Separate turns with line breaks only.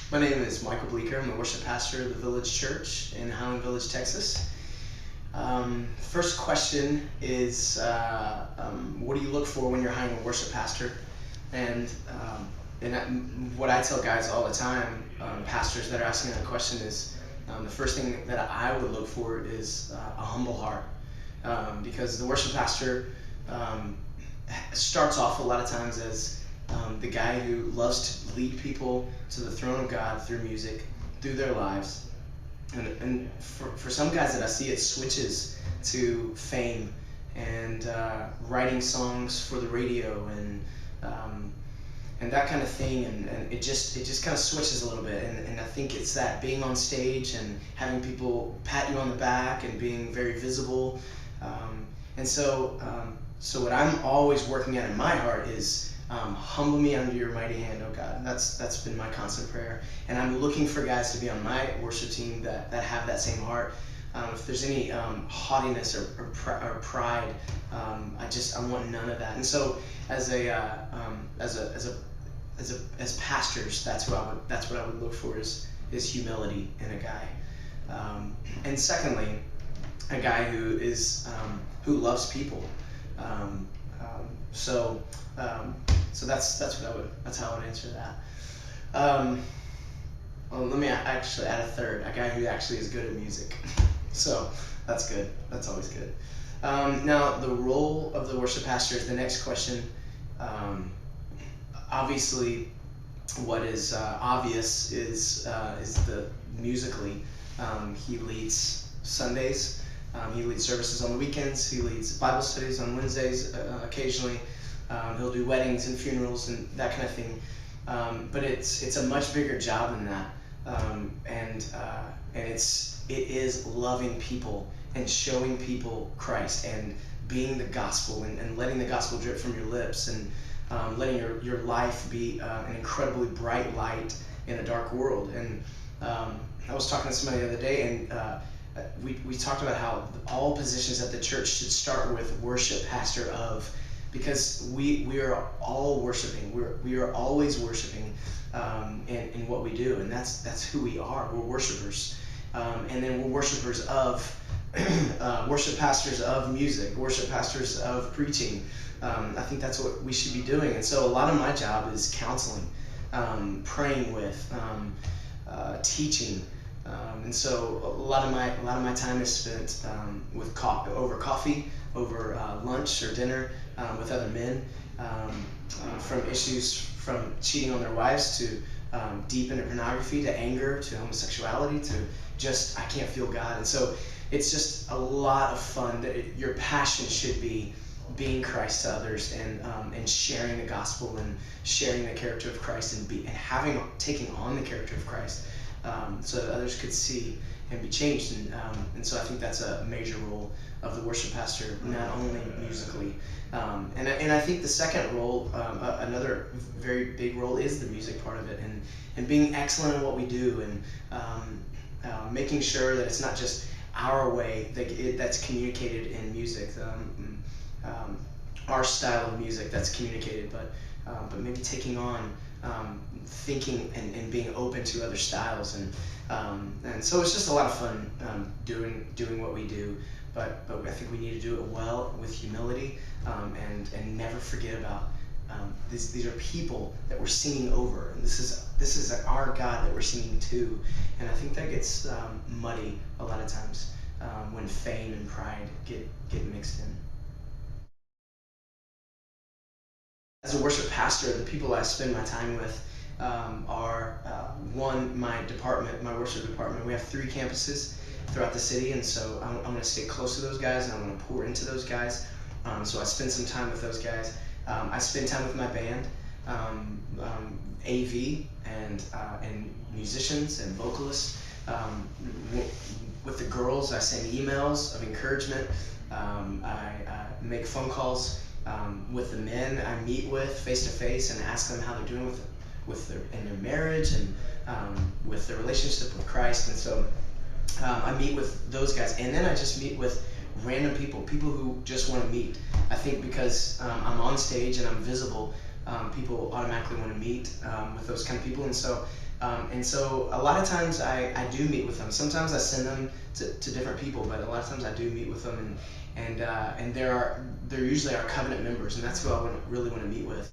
My name is Michael Bleecker. I'm the worship pastor of the Village Church in Highland Village, Texas. First question is, what do you look for when you're hiring a worship pastor? And what I tell guys all the time, pastors that are asking that question, is the first thing that I would look for is a humble heart. Because the worship pastor starts off a lot of times as the guy who loves to lead people to the throne of God through music, through their lives. And for some guys that I see, it switches to fame and writing songs for the radio and that kind of thing, and it just kind of switches a little bit, and I think it's that being on stage and having people pat you on the back and being very visible, so what I'm always working at in my heart is humble me under your mighty hand, oh God. That's been my constant prayer, and I'm looking for guys to be on my worship team that have that same heart. If there's any haughtiness or pride, I want none of that. And so as pastors, that's what I would look for is humility in a guy. And secondly, a guy who loves people. So that's how I would answer that. Well, let me actually add a third, a guy who actually is good at music. So that's good. That's always good. Now, the role of the worship pastor is the next question. Obviously, what is obvious is the musically. He leads Sundays. He leads services on the weekends. He leads Bible studies on Wednesdays occasionally. He'll do weddings and funerals and that kind of thing. But it's a much bigger job than that. And it is loving people and showing people Christ and being the gospel and letting the gospel drip from your lips and letting your life be an incredibly bright light in a dark world. And I was talking to somebody the other day, and we talked about how all positions at the church should start with worship pastor of, because we are all worshiping. We are always worshiping in what we do, and that's who we are. We're worshipers, and then we're worshipers of worship pastors of music, worship pastors of preaching. I think that's what we should be doing. And so a lot of my job is counseling, praying with, teaching. And so a lot of my time is spent over coffee, over lunch or dinner with other men, from issues from cheating on their wives to deep into pornography, to anger, to homosexuality, to just I can't feel God. And so it's just a lot of fun. Your passion should be being Christ to others and sharing the gospel and sharing the character of Christ and taking on the character of Christ. So that others could see and be changed, and so I think that's a major role of the worship pastor, not only musically, and I think the second role, another very big role, is the music part of it, and being excellent in what we do, and making sure that it's not just our way that's communicated in music, our style of music that's communicated, but maybe taking on thinking and being open to other styles, and so it's just a lot of fun doing what we do, but I think we need to do it well with humility, and never forget about these are people that we're singing over, and this is our God that we're singing to, and I think that gets muddy a lot of times when fame and pride get mixed in. As a worship pastor, the people I spend my time with are my department, my worship department. We have 3 campuses throughout the city, and so I'm going to stay close to those guys, and I'm going to pour into those guys. So I spend some time with those guys. I spend time with my band, AV, and musicians and vocalists. With the girls, I send emails of encouragement. I make phone calls. With the men I meet with face to face and ask them how they're doing in their marriage and with their relationship with Christ. And so I meet with those guys, and then I just meet with random people who just want to meet. I think because I'm on stage and I'm visible, people automatically want to meet with those kind of people, and so And so a lot of times I do meet with them. Sometimes I send them to different people, but a lot of times I do meet with them, and they're usually our covenant members, and that's who I really want to meet with.